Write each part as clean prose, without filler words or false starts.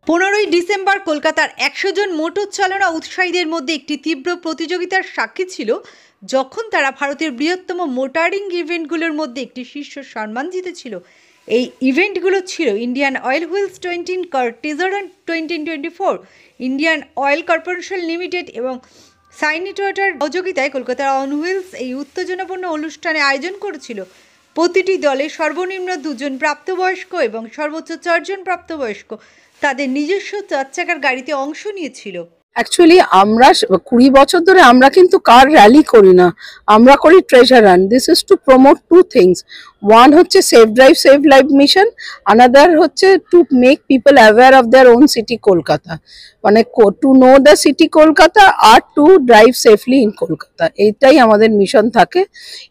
15ই December কলকাতার 100 জন motor চালনা উৎসাহীদের মধ্যে একটি তীব্র প্রতিযোগিতার সাক্ষী ছিল যখন তারা ভারতের বৃহত্তম মোটরিং ইভেন্টগুলোর মধ্যে একটি শীর্ষ সম্মান জিতেছিল। এই ইভেন্টগুলো ছিল ইন্ডিয়ান অয়েল হুইলস 20 কার্টিজারান 2024, ইন্ডিয়ান অয়েল কর্পোরেশন লিমিটেড এবং সাইনি টয়োটার সহযোগিতায় কলকাতার অন হুইলস এই উত্তেজনাপূর্ণ অনুষ্ঠানে আয়োজন করেছিল। প্রতিটি দলে সর্বনিম্ন 2 জন প্রাপ্তবয়স্ক এবং সর্বোচ্চ 4 জন প্রাপ্তবয়স্ক তাদের নিজস্ব 4 চাকার গাড়িতে অংশ নিয়েছিল। অ্যাকচুয়ালি আমরা 20 বছর ধরে আমরা কিন্তু কার র্যালি করি না, আমরা করি treasure run. This is to promote 2 things. One হচ্ছে save drive save life mission, another হচ্ছে to make people aware of their own city Kolkata, মানে to know the city Kolkata আর to drive safely in Kolkata. এইটাই আমাদের মিশন থাকে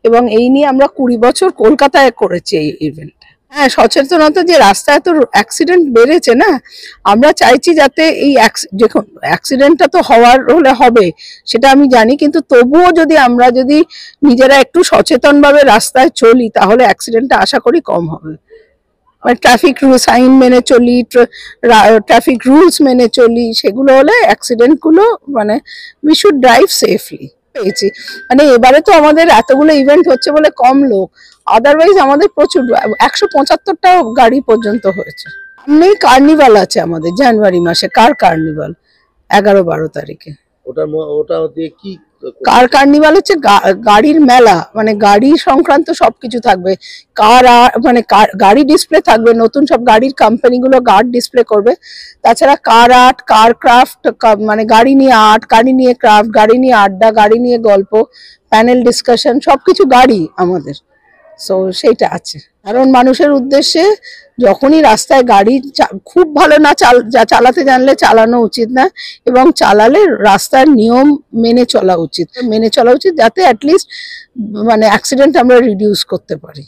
এবং এই নিয়ে আমরা 20 বছর কলকাতায় করেছি এই ইভেন্ট। হ্যাঁ, সচেতনতা যে রাস্তায় এত অ্যাক্সিডেন্ট বেড়েছে না, আমরা চাইছি যাতে এই দেখুন অ্যাক্সিডেন্টটা তো হওয়ার হলে হবে সেটা আমি জানি, কিন্তু তবুও আমরা যদি নিজেরা একটু সচেতনভাবে রাস্তায় চলি তাহলে অ্যাক্সিডেন্টটা আশা করি কম হবে। মানে ট্রাফিক সাইন মেনে চলি, ট্রাফিক রুলস মেনে চলি, সেগুলো হলে অ্যাক্সিডেন্টগুলো মানে উই শুড ড্রাইভ সেফলি। পেয়েছি মানে এবারে তো আমাদের এতগুলো ইভেন্ট হচ্ছে বলে কম লোক, আদারওয়াইজ আমাদের প্রচুর 175টা গাড়ি পর্যন্ত হয়েছে। সামনেই কার্নিভাল আছে আমাদের জানুয়ারি মাসে, কার কার্নিভাল 11-12 তারিখে। ওটা দিয়ে কি কার কার্নিভাল হচ্ছে গাড়ির মেলা, মানে গাড়ি সংক্রান্ত সবকিছু থাকবে। মানে গাড়ি ডিসপ্লে থাকবে, নতুন সব গাড়ির কোম্পানিগুলো গাড়ি ডিসপ্লে করবে। তাছাড়া কার আর্ট, কার ক্রাফট, মানে গাড়ি নিয়ে আর্ট, গাড়ি নিয়ে ক্রাফট, গাড়ি নিয়ে আড্ডা, গাড়ি নিয়ে গল্প, প্যানেল ডিসকাশন, সবকিছু গাড়ি আমাদের। সো সেইটা আছে, কারণ মানুষের উদ্দেশ্যে যখনই রাস্তায় গাড়ি খুব ভালো না চালাতে জানলে চালানো উচিত না, এবং চালালে রাস্তার নিয়ম মেনে চলা উচিত যাতে অ্যাটলিস্ট মানে অ্যাক্সিডেন্ট আমরা রিডিউস করতে পারি।